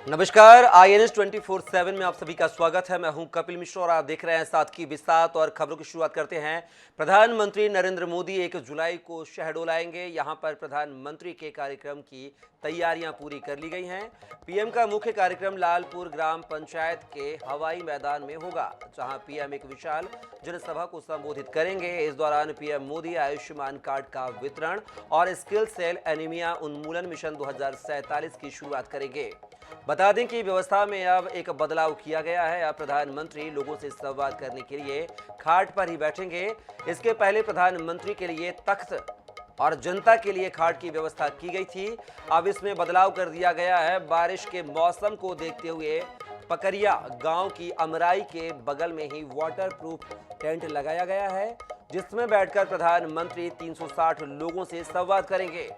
नमस्कार, INS 24/7 में आप सभी का स्वागत है। मैं हूं कपिल मिश्रा और आप देख रहे हैं सात की बिसात और खबरों की शुरुआत करते हैं। प्रधानमंत्री नरेंद्र मोदी 1 जुलाई को शहडोल आएंगे। यहां पर प्रधानमंत्री के कार्यक्रम की तैयारियां पूरी कर ली गई हैं। पीएम का मुख्य कार्यक्रम लालपुर ग्राम पंचायत के हवाई मैदान में होगा, जहां पीएम एक विशाल जनसभा को संबोधित करेंगे। इस दौरान पीएम मोदी आयुष्मान कार्ड का वितरण और स्किल सेल एनीमिया उन्मूलन मिशन 2047 की शुरुआत करेंगे। बता दें कि व्यवस्था में अब एक बदलाव किया गया है। अब प्रधानमंत्री लोगों से संवाद करने के लिए खाट पर ही बैठेंगे। इसके पहले प्रधानमंत्री के लिए तख्त और जनता के लिए खाट की व्यवस्था की गई थी। अब इसमें बदलाव कर दिया गया है। बारिश के मौसम को देखते हुए पकरिया गांव की अमराई के बगल में ही वाटरप्रूफ टेंट लगाया गया है, जिसमें बैठकर प्रधानमंत्री 360 लोगों से संवाद करेंगे।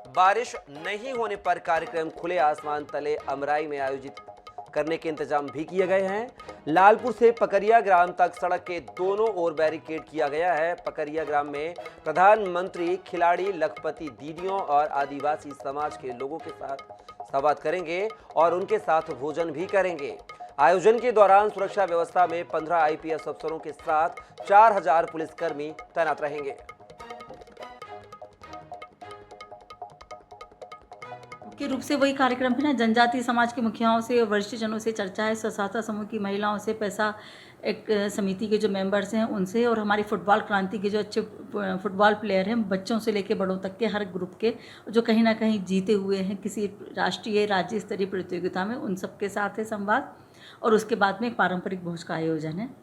बारिश नहीं होने पर कार्यक्रम खुले आसमान तले अमराई में आयोजित करने के इंतजाम भी किए गए हैं। लालपुर से पकरिया ग्राम तक सड़क के दोनों ओर बैरिकेड किया गया है। पकरिया ग्राम में प्रधानमंत्री खिलाड़ी, लखपति दीदियों और आदिवासी समाज के लोगों के साथ संवाद करेंगे और उनके साथ भोजन भी करेंगे। आयोजन के दौरान सुरक्षा व्यवस्था में 15 IPS अफसरों के साथ 4000 पुलिसकर्मी तैनात रहेंगे। मुख्य रूप से वही कार्यक्रम है ना, जनजातीय समाज के मुखियाओं से और वरिष्ठ जनों से चर्चा है, स्वसहायता समूह की महिलाओं से, पैसा एक समिति के जो मेंबर्स हैं उनसे, और हमारी फुटबॉल क्रांति के जो अच्छे फुटबॉल प्लेयर हैं, बच्चों से लेकर बड़ों तक के हर ग्रुप के, जो कहीं ना कहीं जीते हुए हैं किसी राष्ट्रीय राज्य स्तरीय प्रतियोगिता में, उन सबके साथ है संवाद। और उसके बाद में एक पारंपरिक भोज का आयोजन है।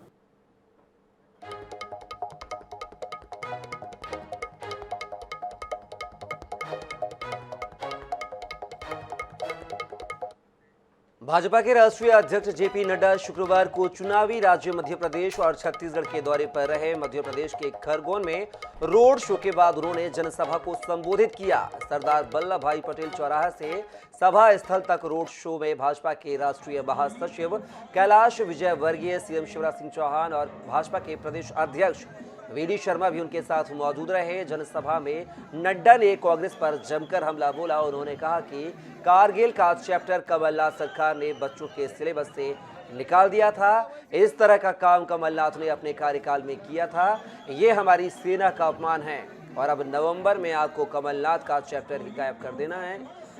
भाजपा के राष्ट्रीय अध्यक्ष JP नड्डा शुक्रवार को चुनावी राज्य मध्य प्रदेश और छत्तीसगढ़ के दौरे पर रहे। मध्य प्रदेश के खरगोन में रोड शो के बाद उन्होंने जनसभा को संबोधित किया। सरदार वल्लभ भाई पटेल चौराहा से सभा स्थल तक रोड शो में भाजपा के राष्ट्रीय महासचिव कैलाश विजयवर्गीय, CM शिवराज सिंह चौहान और भाजपा के प्रदेश अध्यक्ष VD शर्मा भी उनके साथ मौजूद रहे। जनसभा में नड्डा ने कांग्रेस पर जमकर हमला बोला। उन्होंने कहा कि कारगिल का चैप्टर कमलनाथ सरकार ने बच्चों के सिलेबस से निकाल दिया था। इस तरह का काम कमलनाथ ने अपने कार्यकाल में किया था। ये हमारी सेना का अपमान है और अब नवंबर में आपको कमलनाथ का चैप्टर ही गायब कर देना है।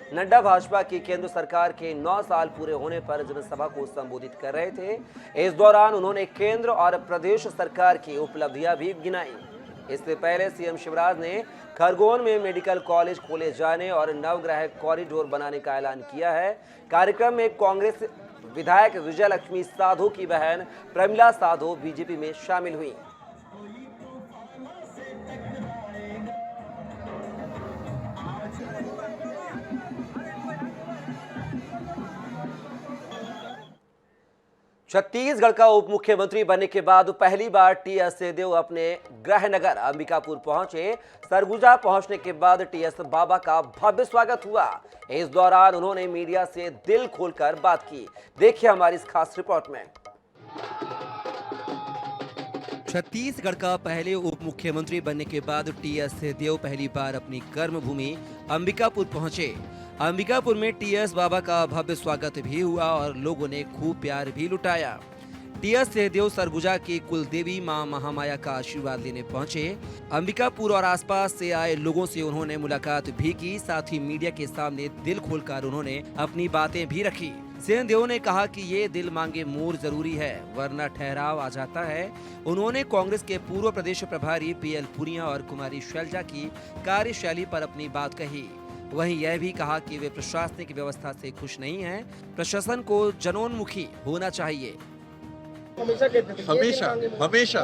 नड्डा भाजपा की केंद्र सरकार के 9 साल पूरे होने पर जनसभा को संबोधित कर रहे थे। इस दौरान उन्होंने केंद्र और प्रदेश सरकार की उपलब्धियां भी गिनाई। इससे पहले CM शिवराज ने खरगोन में मेडिकल कॉलेज खोले जाने और नवग्रह कॉरिडोर बनाने का ऐलान किया है। कार्यक्रम में कांग्रेस विधायक विजयलक्ष्मी साधो की बहन प्रमिला साधो BJP में शामिल हुई। छत्तीसगढ़ का उप मुख्यमंत्री बनने के बाद पहली बार TS सिंहदेव अपने गृह नगर अंबिकापुर पहुंचे। सरगुजा पहुंचने के बाद TS बाबा का भव्य स्वागत हुआ। इस दौरान उन्होंने मीडिया से दिल खोलकर बात की। देखिए हमारी इस खास रिपोर्ट में। छत्तीसगढ़ का पहले उप मुख्यमंत्री बनने के बाद TS सिंहदेव पहली बार अपनी कर्मभूमि अंबिकापुर पहुंचे। अंबिकापुर में TS बाबा का भव्य स्वागत भी हुआ और लोगों ने खूब प्यार भी लुटाया। TS सिंहदेव सरगुजा की कुलदेवी मां महामाया का आशीर्वाद लेने पहुंचे। अंबिकापुर और आसपास से आए लोगों से उन्होंने मुलाकात भी की। साथ ही मीडिया के सामने दिल खोलकर उन्होंने अपनी बातें भी रखी। सिंहदेव ने कहा कि ये दिल मांगे मोर जरूरी है, वरना ठहराव आ जाता है। उन्होंने कांग्रेस के पूर्व प्रदेश प्रभारी PL पुनिया और कुमारी शैलजा की कार्यशैली पर अपनी बात कही। वहीं यह भी कहा कि वे प्रशासनिक व्यवस्था से खुश नहीं हैं। प्रशासन को जनोन्मुखी होना चाहिए। हमेशा हमेशा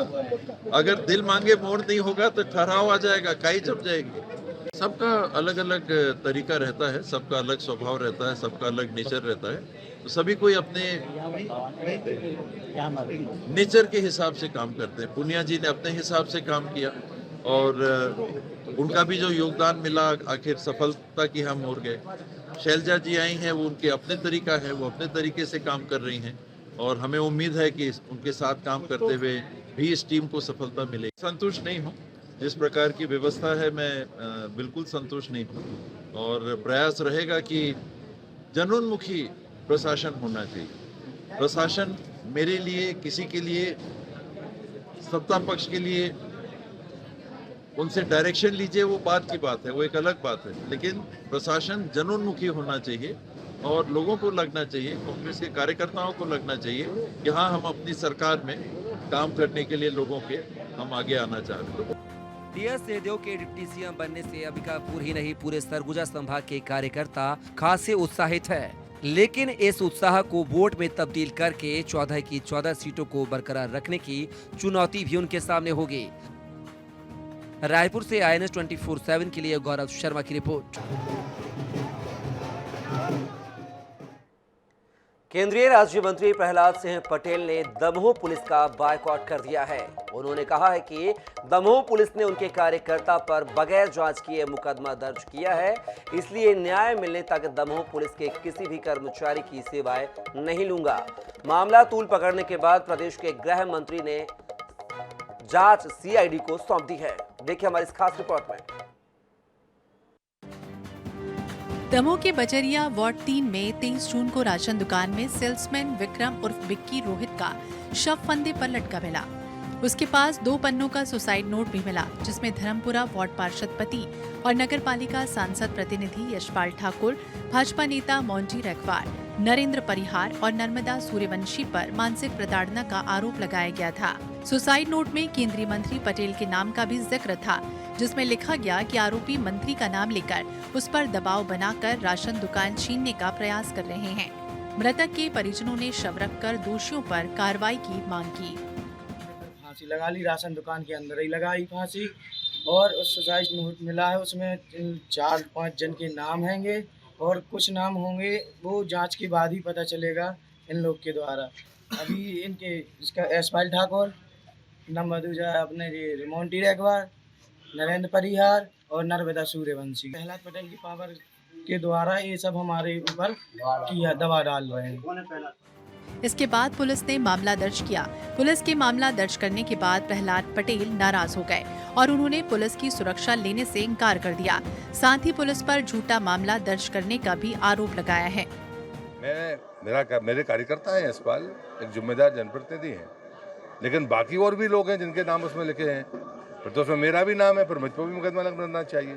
अगर दिल मांगे मोर नहीं होगा तो ठहराव आ जाएगा, काई जम जाएगी। सबका अलग अलग तरीका रहता है, सबका अलग स्वभाव रहता है, सबका अलग नेचर रहता है। तो सभी कोई अपने नेचर के हिसाब से काम करते हैं। पुनिया जी ने अपने हिसाब से काम किया और उनका भी जो योगदान मिला, आखिर सफलता की हम ओर गए। शैलजा जी आई हैं, वो उनके अपने तरीका है, वो अपने तरीके से काम कर रही हैं और हमें उम्मीद है कि उनके साथ काम करते हुए भी इस टीम को सफलता मिलेगी। संतुष्ट नहीं हूँ, जिस प्रकार की व्यवस्था है मैं बिल्कुल संतुष्ट नहीं हूँ और प्रयास रहेगा कि जनोन्मुखी प्रशासन होना चाहिए। प्रशासन मेरे लिए, किसी के लिए, सत्ता पक्ष के लिए उनसे डायरेक्शन लीजिए, वो बात की बात है, वो एक अलग बात है, लेकिन प्रशासन जनोन्मुखी होना चाहिए और लोगों को लगना चाहिए, कांग्रेस के कार्यकर्ताओं को लगना चाहिए कि हाँ, हम अपनी सरकार में काम करने के लिए लोगों के हम आगे आना चाहते हैं। टीएस सिंहदेव के डिप्टी सीएम बनने से अंबिकापुर ही नहीं पूरे सरगुजा संभाग के कार्यकर्ता खासे उत्साहित है, लेकिन इस उत्साह को वोट में तब्दील करके 14 की 14 सीटों को बरकरार रखने की चुनौती भी उनके सामने होगी। रायपुर से INS 24/7 के लिए गौरव शर्मा की रिपोर्ट। केंद्रीय राज्य मंत्री प्रहलाद सिंह पटेल ने दमोह पुलिस का बायकॉट कर दिया है। उन्होंने कहा है कि दमोह पुलिस ने उनके कार्यकर्ता पर बगैर जांच किए मुकदमा दर्ज किया है, इसलिए न्याय मिलने तक दमोह पुलिस के किसी भी कर्मचारी की सेवाएं नहीं लूंगा। मामला तूल पकड़ने के बाद प्रदेश के गृह मंत्री ने जांच CID को सौंप दी है। देखिए हमारी इस खास रिपोर्ट में। दमोह के बजरिया वार्ड 3 में 23 जून को राशन दुकान में सेल्समैन विक्रम उर्फ बिक्की रोहित का शव फंदे पर लटका मिला। उसके पास 2 पन्नों का सुसाइड नोट भी मिला, जिसमें धर्मपुरा वार्ड पार्षद पति और नगरपालिका सांसद प्रतिनिधि यशपाल ठाकुर, भाजपा नेता मोंटी रखवार, नरेंद्र परिहार और नर्मदा सूर्यवंशी पर मानसिक प्रताड़ना का आरोप लगाया गया था। सुसाइड नोट में केंद्रीय मंत्री पटेल के नाम का भी जिक्र था, जिसमें लिखा गया कि आरोपी मंत्री का नाम लेकर उस पर दबाव बनाकर राशन दुकान छीनने का प्रयास कर रहे हैं। मृतक के परिजनों ने शव रखकर दोषियों पर कार्रवाई की मांग की। फांसी लगा ली, राशन दुकान के अंदर ही लगाई फांसी, और उस सुसाइड नोट मिला है, उसमें 4-5 जन के नाम हैंगे और कुछ नाम होंगे वो जांच के बाद ही पता चलेगा इन लोग के द्वारा। अभी इनके इसका यशपाल ठाकुर, नंबर अपने मोंटी रखवार, नरेंद्र परिहार और नर्मदा सूर्यवंशी, प्रहलाद पटेल की पावर के द्वारा ये सब हमारे ऊपर किया दबाव डाल रहे हैं। इसके बाद पुलिस ने मामला दर्ज किया। पुलिस के मामला दर्ज करने के बाद प्रहलाद पटेल नाराज हो गए और उन्होंने पुलिस की सुरक्षा लेने से इनकार कर दिया। साथ ही पुलिस पर झूठा मामला दर्ज करने का भी आरोप लगाया है। मेरे कार्यकर्ता हैं, यशपाल एक जिम्मेदार जनप्रतिनिधि हैं, लेकिन बाकी और भी लोग हैं जिनके नाम उसमें लिखे हैं, फिर तो उसमें मेरा भी नाम है, फिर मुझ पर भी मुकदमा लगना चाहिए।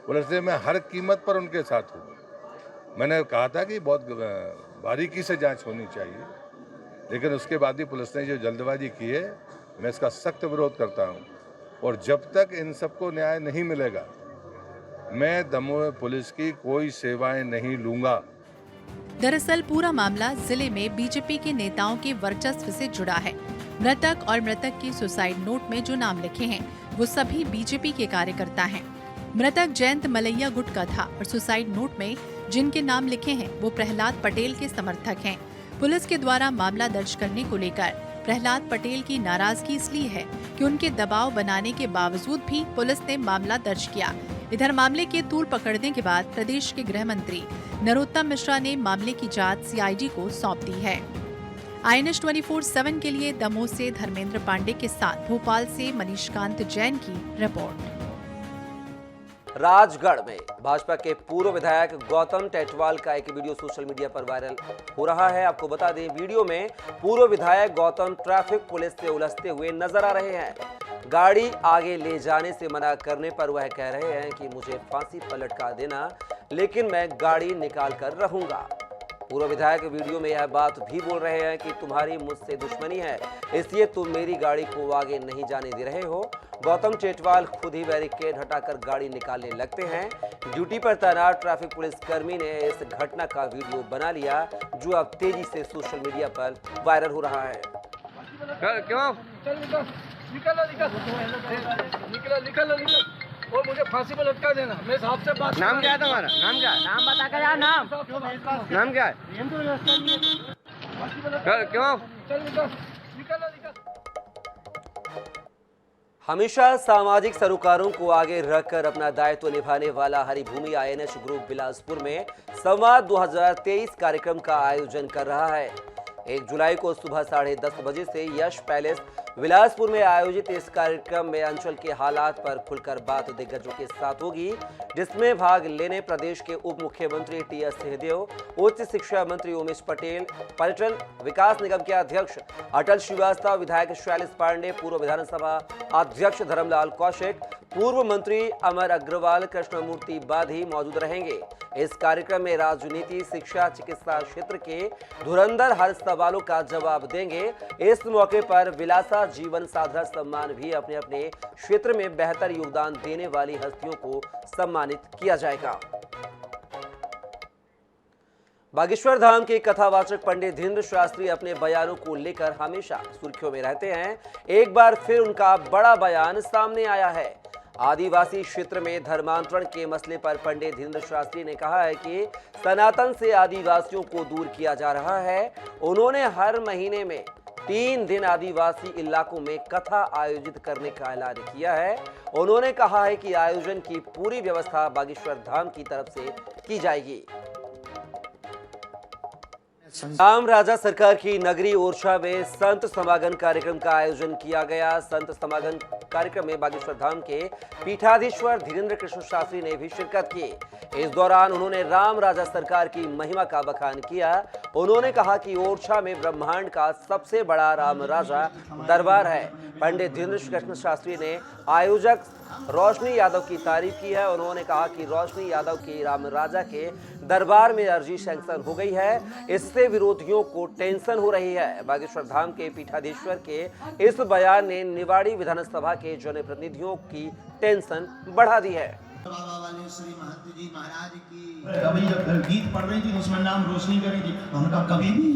पुलिस से मैं हर कीमत पर उनके साथ हूँ। मैंने कहा था कि बहुत बारीकी से जांच होनी चाहिए, लेकिन उसके बाद भी पुलिस ने जो जल्दबाजी की है, मैं इसका सख्त विरोध करता हूँ। और जब तक इन सबको न्याय नहीं मिलेगा, मैं दमोह पुलिस की कोई सेवाएं नहीं लूंगा। दरअसल पूरा मामला जिले में बीजेपी के नेताओं के वर्चस्व से जुड़ा है। मृतक और मृतक के सुसाइड नोट में जो नाम लिखे हैं वो सभी बीजेपी के कार्यकर्ता हैं। मृतक जयंत मलैया गुट का था और सुसाइड नोट में जिनके नाम लिखे हैं वो प्रहलाद पटेल के समर्थक हैं। पुलिस के द्वारा मामला दर्ज करने को लेकर प्रहलाद पटेल की नाराजगी इसलिए है कि उनके दबाव बनाने के बावजूद भी पुलिस ने मामला दर्ज किया। इधर मामले के तूल पकड़ने के बाद प्रदेश के गृह मंत्री नरोत्तम मिश्रा ने मामले की जांच CID को सौंप दी है। INS 24/7 के लिए दमोह से धर्मेंद्र पांडे के साथ भोपाल से मनीषकांत जैन की रिपोर्ट। राजगढ़ में भाजपा के पूर्व विधायक गौतम टेटवाल का एक वीडियो सोशल मीडिया पर वायरल हो रहा है। आपको बता दें, वीडियो में पूर्व विधायक गौतम ट्रैफिक पुलिस से उलझते हुए नजर आ रहे हैं। गाड़ी आगे ले जाने से मना करने पर वह कह रहे हैं कि मुझे फांसी पर लटका देना, लेकिन मैं गाड़ी निकाल कर रहूंगा। पूर्व विधायक वीडियो में यह बात भी बोल रहे हैं कि तुम्हारी मुझसे दुश्मनी है, इसलिए तुम मेरी गाड़ी को आगे नहीं जाने दे रहे हो। गौतम टेटवाल खुद ही बैरिकेड हटाकर गाड़ी निकालने लगते हैं। ड्यूटी पर तैनात ट्रैफिक पुलिस कर्मी ने इस घटना का वीडियो बना लिया, जो अब तेजी से सोशल मीडिया पर वायरल हो रहा है। क्यों? निकल और मुझे फांसी पर लटका देना। मैं साहब से बात। नाम क्या है तुम्हारा? नाम क्या है? नाम बता कर यार। नाम क्या है? क्यों? निकल। हमेशा सामाजिक सरोकारों को आगे रखकर अपना दायित्व निभाने वाला हरिभूमि INS ग्रुप बिलासपुर में संवाद 2023 कार्यक्रम का आयोजन कर रहा है। 1 जुलाई को सुबह 10:30 बजे से यश पैलेस बिलासपुर में आयोजित इस कार्यक्रम में अंचल के हालात पर खुलकर बात दिग्गजों के साथ होगी, जिसमें भाग लेने प्रदेश के उप मुख्यमंत्री टी.एस. सिंहदेव, उच्च शिक्षा मंत्री उमेश पटेल, पर्यटन विकास निगम के अध्यक्ष अटल श्रीवास्तव, विधायक शैलेश पांडे, पूर्व विधानसभा अध्यक्ष धर्मलाल कौशिक, पूर्व मंत्री अमर अग्रवाल, कृष्णमूर्ति बाधी मौजूद रहेंगे। इस कार्यक्रम में राजनीति, शिक्षा, चिकित्सा क्षेत्र के धुरंधर हर सवालों का जवाब देंगे। इस मौके पर विलासा जीवन साधना सम्मान भी अपने अपने क्षेत्र में बेहतर योगदान देने वाली हस्तियों को सम्मानित किया जाएगा। बागेश्वर धाम के कथावाचक पंडित धीरेन्द्र शास्त्री अपने बयानों को लेकर हमेशा सुर्खियों में रहते हैं। एक बार फिर उनका बड़ा बयान सामने आया है। आदिवासी क्षेत्र में धर्मांतरण के मसले पर पंडित धीरेन्द्र शास्त्री ने कहा है कि सनातन से आदिवासियों को दूर किया जा रहा है। उन्होंने हर महीने में 3 दिन आदिवासी इलाकों में कथा आयोजित करने का ऐलान किया है। उन्होंने कहा है कि आयोजन की पूरी व्यवस्था बागेश्वर धाम की तरफ से की जाएगी। राम राजा सरकार की नगरी ओरछा में संत समागम कार्यक्रम का आयोजन किया गया। संत समागम कार्यक्रम में बागेश्वर धाम के पीठाधीश्वर धीरेन्द्र कृष्ण शास्त्री ने भी शिरकत की। इस दौरान उन्होंने राम राजा सरकार की महिमा का बखान किया। उन्होंने कहा कि ओरछा में ब्रह्मांड का सबसे बड़ा राम राजा दरबार है। पंडित धीरेन्द्र कृष्ण शास्त्री ने आयोजक रोशनी यादव की तारीफ की है। उन्होंने कहा कि रोशनी यादव की राम राजा के दरबार में अर्जी सैंक्शन हो गई है, इससे विरोधियों को टेंशन हो रही है। बागेश्वर धाम के पीठाधीश्वर के इस बयान ने निवाड़ी विधानसभा के जनप्रतिनिधियों की टेंशन बढ़ा दी है। बाबा वाले श्री महंत जी महाराज की अभी जब गीत पढ़ रही थी उसमें नाम रोशनी करी थी, हमका कभी भी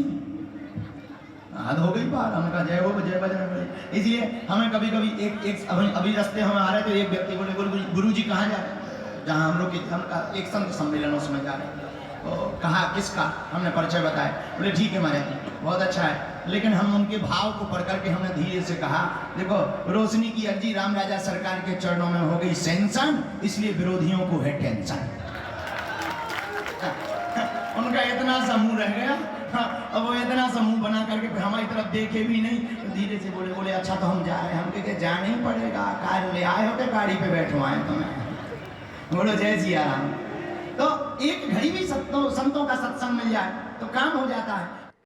हद हो गई बात। हमका जय हो जय बजरंग बली। इसलिए हमें कभी कभी एक अभी रास्ते हमें आ रहे थे, एक व्यक्ति बोले गुरु जी कहाँ जा रहे हैं, जहाँ हम लोग हमका एक संत सम्मेलन उसमें जा रहे हैं। तो कहा किसका, हमने परिचय बताया। बोले ठीक है महाराज, बहुत अच्छा है, लेकिन हम उनके भाव को पढ़ करके हमने धीरे से कहा देखो रोशनी की अर्जी राम राजा सरकार के चरणों में हो गई सेंसन, इसलिए विरोधियों को है टेंशन। उनका इतना समूह रह गया, अब वो इतना समूह बना करके हमारी तरफ देखे भी नहीं। तो धीरे से बोले अच्छा तो हम जा रहे हैं। हम कहते जाना ही पड़ेगा, कार ले आए हो के गाड़ी पे बैठवाए तुम्हें। बोलो जय सिया राम। तो एक घड़ी भी संतों का सत्संग मिल जाए तो काम हो जाता है।